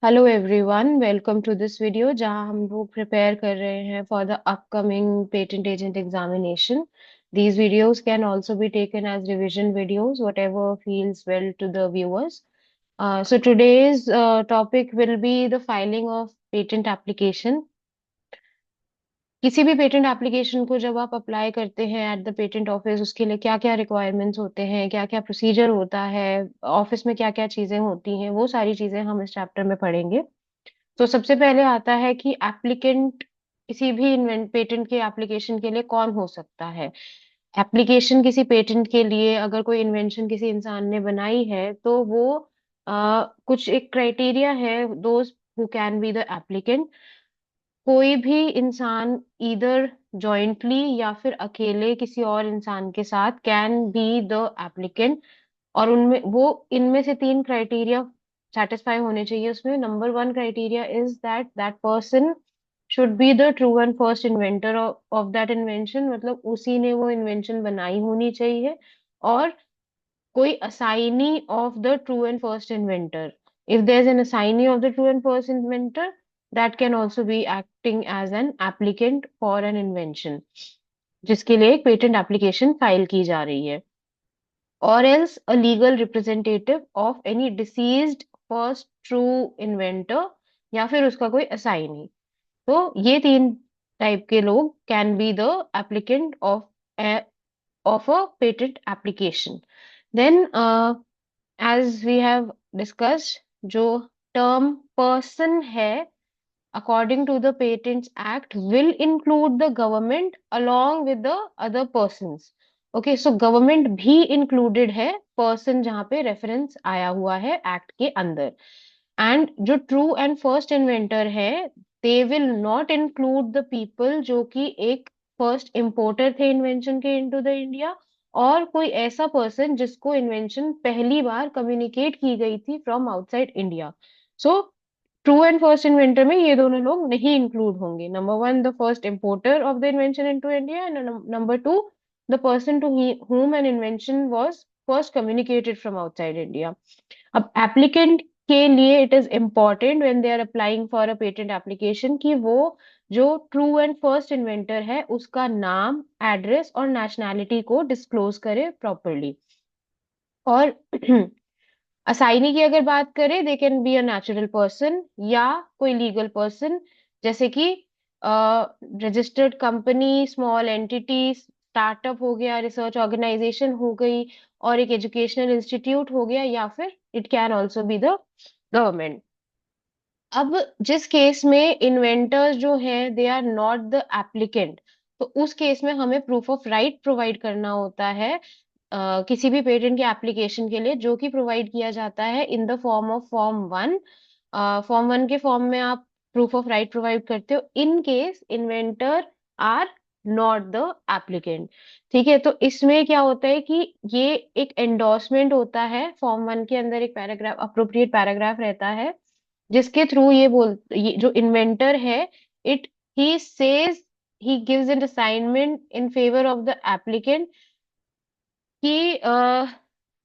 Hello everyone, welcome to this video जहां हम लोग प्रिपेयर कर रहे हैं for the upcoming patent agent examination. These videos can also be taken as revision videos, whatever feels well to the viewers. So today's topic will be the filing of patent application. किसी भी patent application को जब आप apply करते हैं at the patent office, उसके लिए क्या क्या रिक्वायरमेंट्स होते हैं, क्या क्या प्रोसीजर होता है, ऑफिस में क्या क्या चीजें होती हैं, वो सारी चीजें हम इस चैप्टर में पढ़ेंगे. तो सबसे पहले आता है कि एप्लीकेंट किसी भी इन्वेंट पेटेंट के एप्लीकेशन के लिए कौन हो सकता है. एप्लीकेशन किसी पेटेंट के लिए अगर कोई इन्वेंशन किसी इंसान ने बनाई है तो वो कुछ एक क्राइटेरिया है, those who can be the applicant. कोई भी इंसान इधर जॉइंटली या फिर अकेले किसी और इंसान के साथ कैन बी द एप्लीकेंट. और उनमें वो इनमें से तीन क्राइटेरिया सेटिस्फाई होने चाहिए. उसमें number one criteria is that that person should be the true and first inventor of that invention. मतलब उसी ने वो इन्वेंशन बनाई होनी चाहिए. और कोई assignee of the true and first inventor. If there is an assignee of the true and first inventor, that can also be acting as an applicant for an invention जिसके लिए एक पेटेंट एप्लीकेशन फाइल की जा रही है. or else a legal representative of any deceased first true inventor या फिर उसका कोई असाइनी. तो ये तीन टाइप के लोग can be the applicant of a patent application. Then as we have discussed, जो टर्म पर्सन है according to the Patents Act will include the government along with the other persons. Okay, so government भी included है person जहाँ पे reference आया हुआ है act के अंदर. एंड जो ट्रू एंड फर्स्ट इन्वेंटर है, they will not include the people जो कि एक फर्स्ट इम्पोर्टर थे इन्वेंशन के इनटू द इंडिया, और कोई ऐसा पर्सन जिसको इन्वेंशन पहली बार कम्युनिकेट की गई थी from outside India. So true and first inventor में ये दोनों लोग नहीं इंक्लूड होंगे. Number one, the first importer of the invention into India, and number two, the person to whom an invention was first communicated from outside India. अब applicant के लिए it is important when they are applying for a patent application कि वो जो true and first inventor है उसका नाम, address और नेशनैलिटी को डिस्क्लोज करे प्रॉपरली. और असाइनी की अगर बात करें, they can be a natural person या कोई लीगल पर्सन, जैसे कि registered company, small entity, startup हो गया, रिसर्च ऑर्गेनाइजेशन हो गई, और एक एजुकेशनल इंस्टीट्यूट हो गया, या फिर it can also be the government. अब जिस केस में इन्वेंटर्स जो हैं they are not the applicant, तो उस केस में हमें प्रूफ ऑफ राइट प्रोवाइड करना होता है किसी भी पेटेंट के एप्लीकेशन के लिए, जो कि प्रोवाइड किया जाता है in the form of form one. Form one के फॉर्म में आप प्रूफ ऑफ राइट प्रोवाइड करते हो in case inventor are not the applicant. ठीक है, तो इसमें क्या होता है कि ये एक एंडोर्समेंट होता है. फॉर्म वन के अंदर एक पैराग्राफ, अप्रोप्रिएट पैराग्राफ रहता है जिसके थ्रू ये जो इन्वेंटर है, it he says, he gives an assignment in favour of the applicant कि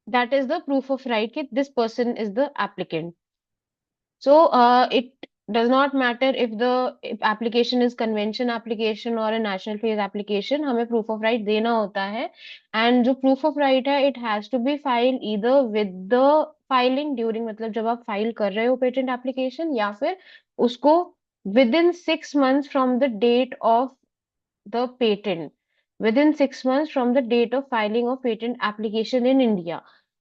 that is the proof of right कि this person is the applicant. So it does not matter if the if application is convention application or a national phase application, हमें proof of right देना होता है. And जो proof of right है, it has to be filed either with the filing during, मतलब जब आप file कर रहे हो पेटेंट एप्लीकेशन, या फिर उसको within 6 months from the date of the patent, within 6 months from the date of filing of patent application in India.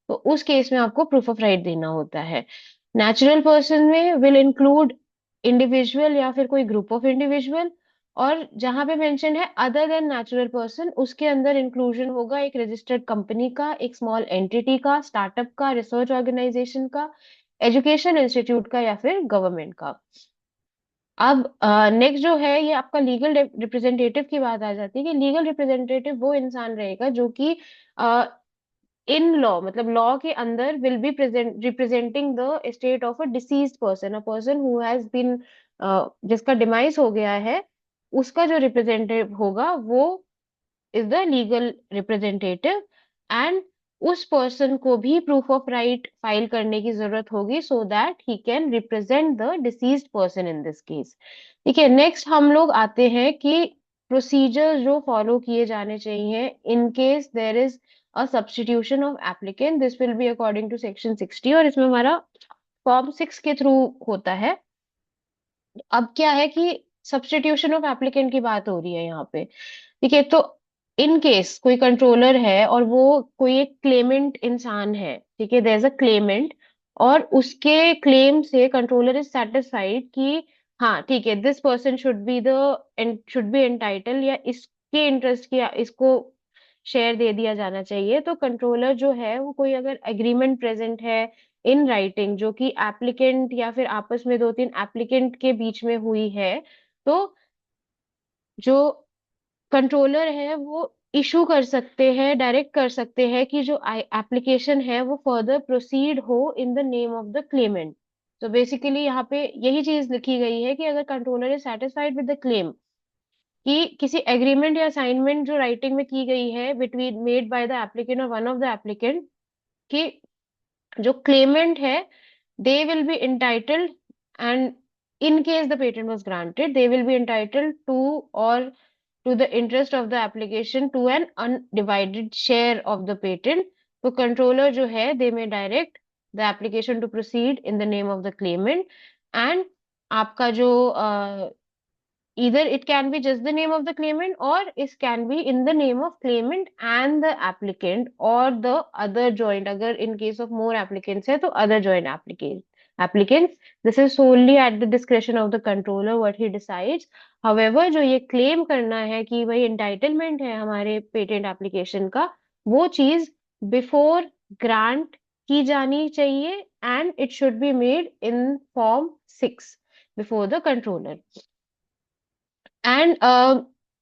तो उस केस में आपको प्रूफ ऑफ राइट देना होता है. नेचुरल पर्सन में विल इंक्लूड इंडिविजुअल या फिर कोई ग्रुप ऑफ इंडिविजुअल. और जहां पे मेंशन है अदर देन नेचुरल पर्सन, उसके अंदर इंक्लूजन होगा एक रजिस्टर्ड कंपनी का, एक स्मॉल एंटिटी का, स्टार्टअप का, रिसर्च ऑर्गेनाइजेशन का, एजुकेशन इंस्टीट्यूट का, या फिर गवर्नमेंट का. अब नेक्स्ट जो है, ये आपका लीगल रिप्रेजेंटेटिव की बात आ जाती है कि लीगल रिप्रेजेंटेटिव वो इंसान रहेगा जो कि इन लॉ, मतलब लॉ के अंदर will be present representing the state of a deceased person, a person who has been, जिसका डिमाइस हो गया है, उसका जो रिप्रेजेंटेटिव होगा वो is the legal representative. And उस पर्सन को भी प्रूफ ऑफ राइट फाइल करने की जरूरत होगी, so that he can represent the deceased person in this case. ठीक है, नेक्स्ट हम लोग आते हैं कि प्रोसीजर जो फॉलो किए जाने चाहिए in case there is a substitution of applicant, this will be according to section 60, और इसमें हमारा फॉर्म 6 के थ्रू होता है। अब क्या है कि सब्स्टिट्यूशन ऑफ एप्लीकेंट की बात हो रही है यहाँ पे। ठीक है, तो इन केस कोई कंट्रोलर है और वो कोई एक क्लेमेंट इंसान है, ठीक है, देयर इज अ क्लेमेंट, और उसके क्लेम से कंट्रोलर इज सेटिस्फाइड कि हाँ ठीक है, this person should be entitle, या इसके इंटरेस्ट की इसको शेयर दे दिया जाना चाहिए। तो कंट्रोलर जो है वो कोई अगर एग्रीमेंट प्रेजेंट है इन राइटिंग जो कि एप्लीकेंट या फिर आपस में दो तीन एप्लीकेंट के बीच में हुई है, तो जो कंट्रोलर है वो इशू कर सकते हैं, डायरेक्ट कर सकते हैं कि जो एप्लीकेशन है वो फर्दर प्रोसीड हो इन the name of the Clement. तो बेसिकली यहाँ पे यही चीज लिखी गई है कि अगर controller is satisfied with the claim कि किसी एग्रीमेंट या असाइनमेंट जो राइटिंग में की गई है between made by the applicant और वन ऑफ द एप्लीकेंट, कि जो क्लेमेंट है they will be entitled, and in case the patent was granted they will be entitled to, or to the interest of the application, to an undivided share of the patent। तो controller जो है they may direct the application to proceed in the name of the claimant, and आपका जो either it can be just the name of the claimant, or it can be in the name of claimant and the applicant or the other joint, agar in case of more applicants hai to other joint applicants, this is solely at the discretion of the controller what he decides। however जो ये claim करना है कि भाई entitlement है हमारे patent application का, वो चीज before grant की जानी चाहिए, and it should be made in form 6 before the controller। And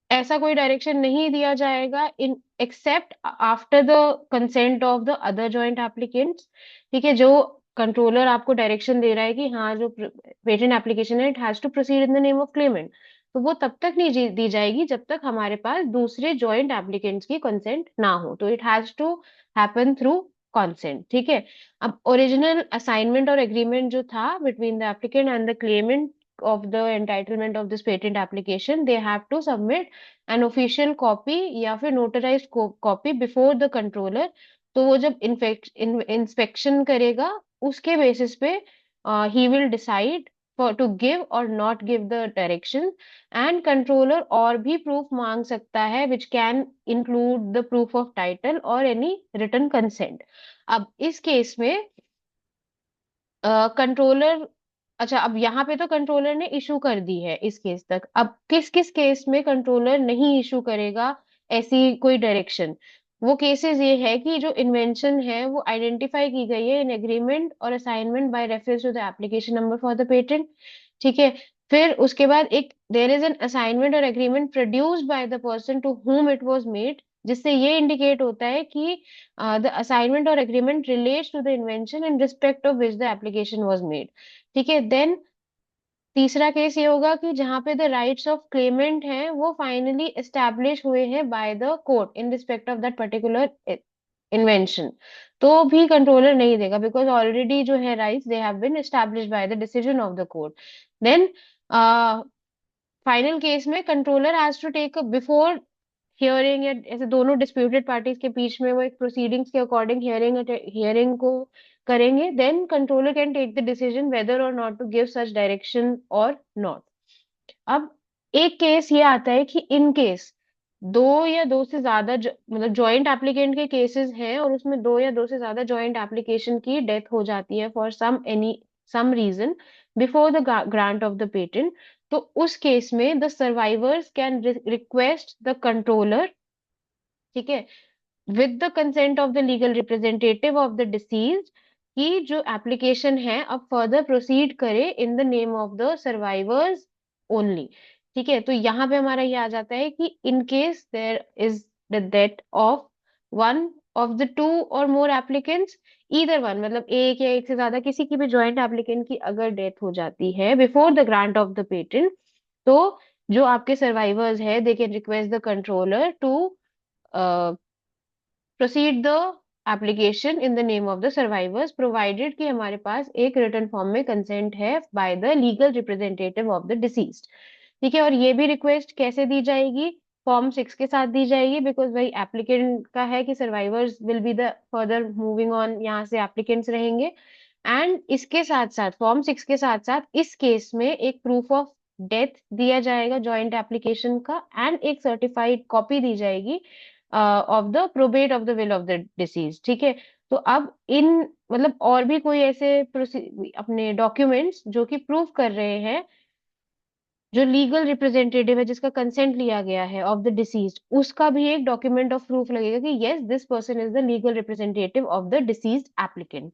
ऐसा कोई डायरेक्शन नहीं दिया जाएगा in except after the consent of the other joint applicants. ठीक है, जो कंट्रोलर आपको डायरेक्शन दे रहा है कि हाँ जो पेटेंट एप्लीकेशन है it has to proceed in the name of claimant, तो वो तब तक नहीं दी जाएगी जब तक हमारे पास दूसरे जॉइंट एप्लीकेंट्स की कंसेंट ना हो। तो it has to happen through consent। ठीक है, अब ओरिजिनल असाइनमेंट और एग्रीमेंट जो था between the applicant and the Clement of the entitlement of this patent application, they have to submit an official copy या फिर notarized copy before the controller। तो वो जब inspection करेगा उसके basis पे he will decide for to give or not give the direction। and controller और भी proof मांग सकता है which can include the proof of title or any written consent। अब इस केस में कंट्रोलर, अच्छा अब यहाँ पे तो कंट्रोलर ने इशू कर दी है इस केस तक, अब किस किस केस में कंट्रोलर नहीं इशू करेगा ऐसी कोई डायरेक्शन। वो केसेस ये है कि जो इन्वेंशन है वो आइडेंटिफाई की गई है इन एग्रीमेंट और assignment by reference to the application number for the patent. ठीक है, फिर उसके बाद एक देयर इज एन असाइनमेंट और agreement produced by the person to whom it was made, जिससे ये इंडिकेट होता है कि the assignment or agreement relates to the invention in respect of which the application was made। ठीक है, then तीसरा case ये होगा कि जहां पे द राइट्स ऑफ क्लेमेंट हैं वो फाइनली एस्टैब्लिश हुए हैं by the court in respect of that particular invention, तो भी कंट्रोलर नहीं देगा बिकॉज ऑलरेडी जो है rights they have been establish by the decision of the court. Then final case में controller has to take before hearing, या ऐसे दोनों डिस्प्यूटेड पार्टीज के बीच में वो एक प्रोसीडिंग्स के अकॉर्डिंग हियरिंग को करेंगे, then controller can take the decision whether or not to give such direction or not. अब एक केस ये आता है कि इन केस दो या दो से ज्यादा मतलब जॉइंट एप्लीकेंट के केसेस हैं और उसमें दो या दो से ज्यादा जॉइंट एप्लीकेशन की डेथ हो जाती है for some reason before the grant of the patent. तो उस केस में the survivors can request the controller, ठीक है, with the consent of the legal representative of the deceased, कि जो एप्लीकेशन है अब फर्दर प्रोसीड करे in the name of the survivors only. ठीक है, तो यहाँ पे हमारा ये आ जाता है कि in case there is the death of one of the two or more applicants, either one मतलब एक या एक से ज्यादा किसी की भी ज्वाइंट एप्लीकेंट की अगर डेथ हो जाती है before the grant of the patent, तो जो आपके सर्वाइवर्स है they can request the controller to proceed the application in the name of the survivors provided कि हमारे पास एक रिटन फॉर्म में कंसेंट है by the legal representative of the deceased. ठीक है, और ये भी रिक्वेस्ट कैसे दी जाएगी, फॉर्म 6 के साथ दी जाएगी, बिकॉज वही एप्लीकेंट का है कि survivors will be the further moving on, यहाँ से एप्लीकेंट्स रहेंगे। एंड इसके साथ साथ फॉर्म 6 के साथ साथ इस केस में एक प्रूफ ऑफ डेथ दिया जाएगा जॉइंट एप्लीकेशन का, एंड एक सर्टिफाइड कॉपी दी जाएगी of the probate of the will of the disease. ठीक है, तो अब इन मतलब और भी कोई ऐसे अपने डॉक्यूमेंट्स जो कि प्रूव कर रहे हैं, जो लीगल रिप्रेजेंटेटिव है जिसका कंसेंट लिया गया है ऑफ द डिसीज्ड, उसका भी एक डॉक्यूमेंट ऑफ प्रूफ लगेगा कि yes this person is the legal representative of the deceased applicant.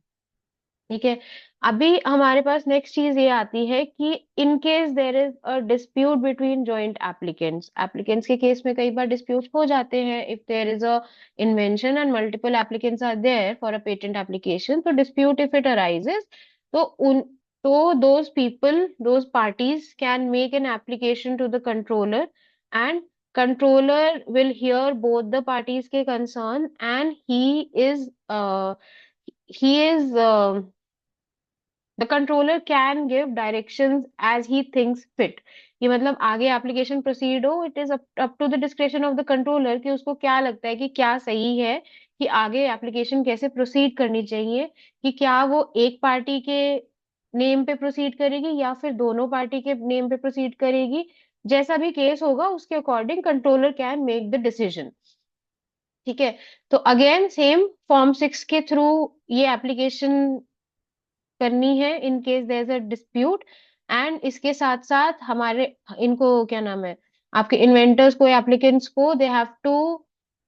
ठीक है, अभी हमारे पास नेक्स्ट चीज ये आती है कि in case there is a dispute between joint applicants, applicants के केस में कई बार डिस्प्यूट हो जाते हैं if there is a invention and multiple applicants are there for a patent application, तो डिस्प्यूट इफ इट अराइजेस, तो उन तो those people those parties can make an application to the controller, and controller will hear both the parties के concern, and he is the controller can give directions as he thinks fit. ये मतलब आगे application proceed हो, it is up to the discretion of the controller कि उसको क्या लगता है कि क्या सही है, कि आगे एप्लीकेशन कैसे प्रोसीड करनी चाहिए, कि क्या वो एक पार्टी के नेम पे प्रोसीड करेगी या फिर दोनों पार्टी के नेम पे प्रोसीड करेगी। जैसा भी केस होगा उसके according controller can make the decision. ठीक है, तो अगेन सेम फॉर्म 6 के थ्रू ये एप्लीकेशन करनी है in case there is a dispute, and इसके साथ साथ हमारे इनको क्या नाम है, आपके इन्वेंटर्स को, एप्लीकेंट्स को, they have to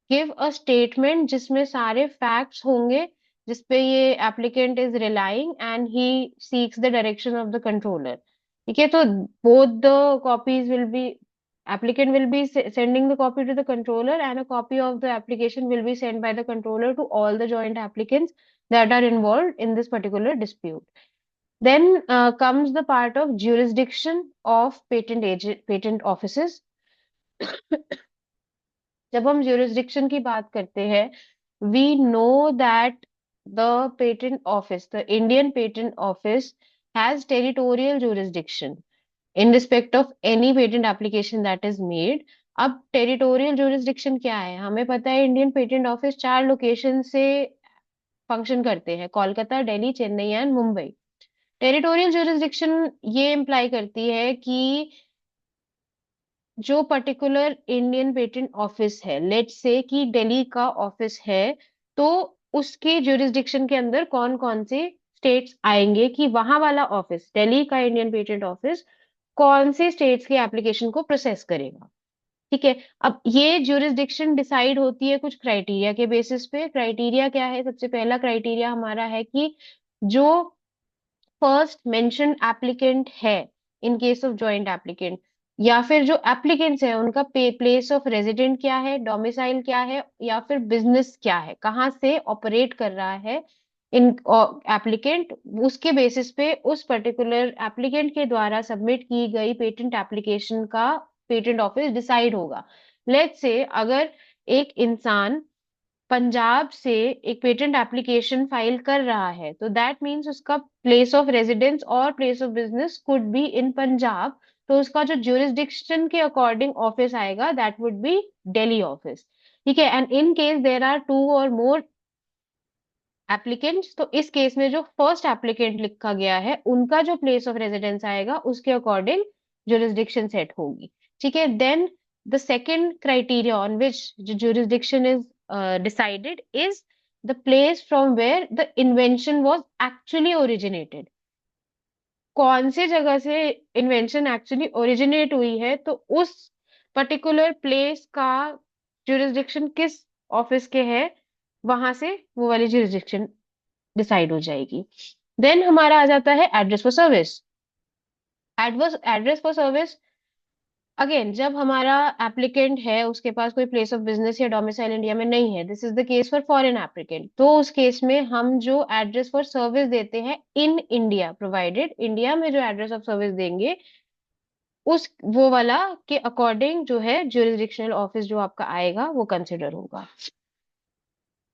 give a statement जिसमें सारे फैक्ट्स होंगे, जिसपे ये applicant is relying and he seeks the direction of the controller. ठीक है, तो both the copies will be, applicant will be sending the copy to the controller, and a copy of the application will be sent by the controller to all the joint applicants that are involved in this particular dispute. Then comes the part of jurisdiction of patent offices. जब हम jurisdiction की बात करते हैं, we know that the patent office, the Indian patent office has territorial jurisdiction in respect of any patent application that is made. अब territorial jurisdiction क्या है, हमें पता है इंडियन पेटेंट ऑफिस 4 लोकेशन से फंक्शन करते हैं, Kolkata, Delhi, Chennai and Mumbai. Territorial jurisdiction ये इम्प्लाई करती है कि जो पर्टिकुलर इंडियन पेटेंट ऑफिस है, लेट से कि दिल्ली का ऑफिस है, तो उसके jurisdiction के अंदर कौन कौन से स्टेट्स आएंगे, कि वहां वाला ऑफिस, दिल्ली का इंडियन पेटेंट ऑफिस कौन से स्टेट्स के एप्लीकेशन को प्रोसेस करेगा। ठीक है, अब ये ज्यूरिसडिक्शन डिसाइड होती है कुछ क्राइटेरिया के बेसिस पे। क्राइटेरिया क्या है, सबसे पहला क्राइटेरिया हमारा है कि जो फर्स्ट मेंशन्ड एप्लीकेंट है in case of joint applicant, या फिर जो एप्लीकेंट्स है उनका प्लेस ऑफ रेजिडेंट क्या है, डोमिसाइल क्या है, या फिर बिजनेस क्या है, कहाँ से ऑपरेट कर रहा है इन एप्लीकेंट, उसके बेसिस पे उस पर्टिकुलर एप्लीकेंट के द्वारा सबमिट की गई पेटेंट एप्लीकेशन का पेटेंट ऑफिस डिसाइड होगा। लेट्स से अगर एक इंसान पंजाब से एक पेटेंट एप्लीकेशन फाइल कर रहा है, तो दैट मीन्स उसका प्लेस ऑफ रेजिडेंस और place of business could be in Punjab, तो उसका जो ज्यूरिसडिक्शन के अकॉर्डिंग ऑफिस आएगा that would be Delhi office. ठीक है, and in case there are 2 or more applicants, तो इस केस में जो फर्स्ट एप्लीकेंट लिखा गया है उनका जो प्लेस ऑफ रेजिडेंस आएगा उसके अकॉर्डिंग jurisdiction सेट होगी। ठीक है, then the second criteria on which jurisdiction is decided is the place from where the invention was actually originated। कौन से जगह से इन्वेंशन एक्चुअली ओरिजिनेट हुई है, तो उस पर्टिकुलर प्लेस का jurisdiction किस ऑफिस के है, वहां से वो वाली jurisdiction डिसाइड हो जाएगी। देन हमारा आ जाता है address for service. Address for service, again जब हमारा एप्लीकेंट है उसके पास कोई प्लेस ऑफ बिजनेस या डोमिसाइल इंडिया में नहीं है, this is the case for foreign applicant, तो उस केस में हम जो एड्रेस फॉर सर्विस देते हैं इन इंडिया, प्रोवाइडेड इंडिया में जो एड्रेस ऑफ सर्विस देंगे उस वो वाला के अकॉर्डिंग जो है ज्यूरिसडिक्शनल ऑफिस जो आपका आएगा वो कंसिडर होगा।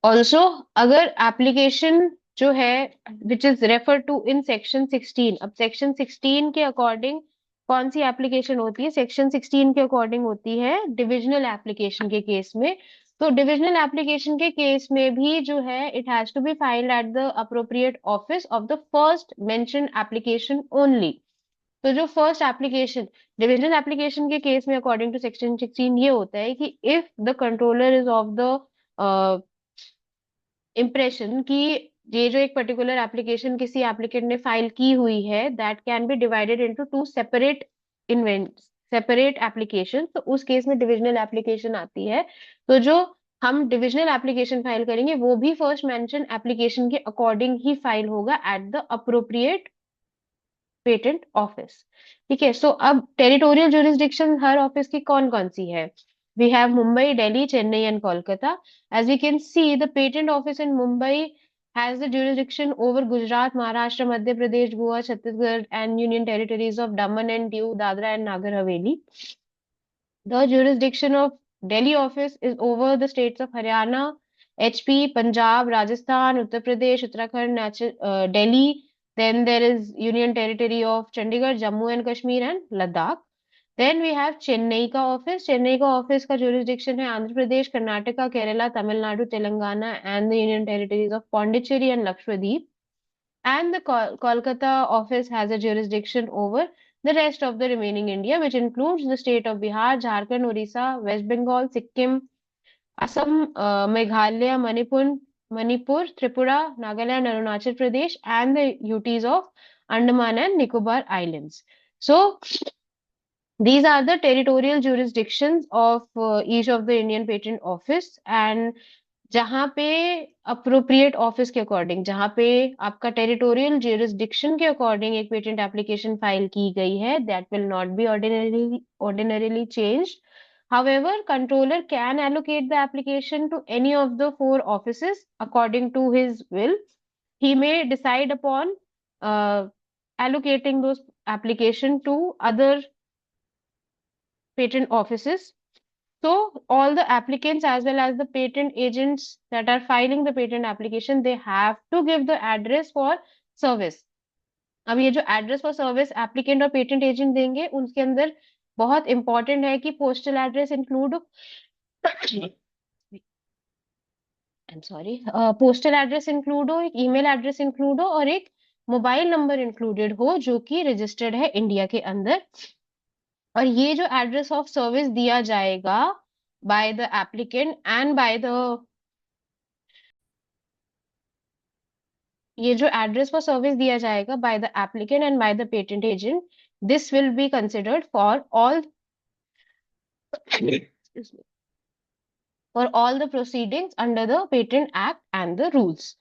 ऑल्सो अगर एप्लीकेशन जो है which is refer to in section 16, अब सेक्शन 16 के अकॉर्डिंग कौन सी एप्लीकेशन होती है? सेक्शन 16 के अकॉर्डिंग होती है डिविजनल एप्लीकेशन के केस में। तो डिविजनल एप्लीकेशन के केस में भी जो है it has to be filed at the appropriate office of the first mentioned application only. तो जो फर्स्ट एप्लीकेशन डिविजनल एप्लीकेशन के केस में अकॉर्डिंग टू सेक्शन 16 ये होता है कि if the controller is of the impression कि ये जो एक पर्टिकुलर एप्लीकेशन किसी एप्लीकेंट ने फाइल की हुई है that can be divided into two separate invent separate application, तो उस केस में डिविजनल एप्लीकेशन आती है। तो जो हम डिविजनल एप्लीकेशन फाइल करेंगे वो भी फर्स्ट मेंशन एप्लीकेशन के अकॉर्डिंग ही फाइल होगा eight the appropriate patent office. ठीक है, सो अब टेरिटोरियल जुरिस्डिक्शन हर ऑफिस की कौन कौन सी है? We have Mumbai, Delhi, Chennai and Kolkata. As we can see the patent office in Mumbai has the jurisdiction over Gujarat, Maharashtra, Madhya Pradesh, Goa, Chhattisgarh and Union Territories of Daman and Diu, Dadra and Nagar Haveli. The jurisdiction of Delhi office is over the states of Haryana, HP, Punjab, Rajasthan, Uttar Pradesh, Uttarakhand, Delhi. Then there is Union Territory of Chandigarh, Jammu and Kashmir and Ladakh. Then we have Chennai का office. Chennai का office का jurisdiction है Andhra Pradesh, Karnataka, Kerala, Tamil Nadu, Telangana and the Union Territories of Pondicherry and Lakshadweep. And the Kolkata office has a jurisdiction over the rest of the remaining India, which includes the state of Bihar, Jharkhand, Orissa, West Bengal, Sikkim, Assam, Meghalaya, Manipur, Tripura, Nagaland, Arunachal Pradesh, and the UTs of Andaman and Nicobar Islands. So, these are the territorial jurisdictions of each of the Indian Patent Office, and जहाँ पे appropriate office के according, जहाँ पे आपका territorial jurisdiction के according एक patent application file की गई है, that will not be ordinarily changed. However, controller can allocate the application to any of the four offices according to his will. He may decide upon uh, allocating those application to other patent offices. So all the applicants as well as the patent agents that are filing the patent application, they have to give the address for service. अब ये जो address for service applicant और patent agent देंगे उनके अंदर बहुत important है कि postal address include I am sorry postal address include हो, एक ईमेल एड्रेस इंक्लूड हो और एक मोबाइल नंबर इंक्लूडेड हो जो कि रजिस्टर्ड है इंडिया के अंदर। और ये जो एड्रेस ऑफ सर्विस दिया जाएगा by the applicant and by the ये जो एड्रेस फॉर सर्विस दिया जाएगा by the applicant and by the patent agent, this will be considered for all the proceedings under the Patent Act and the rules.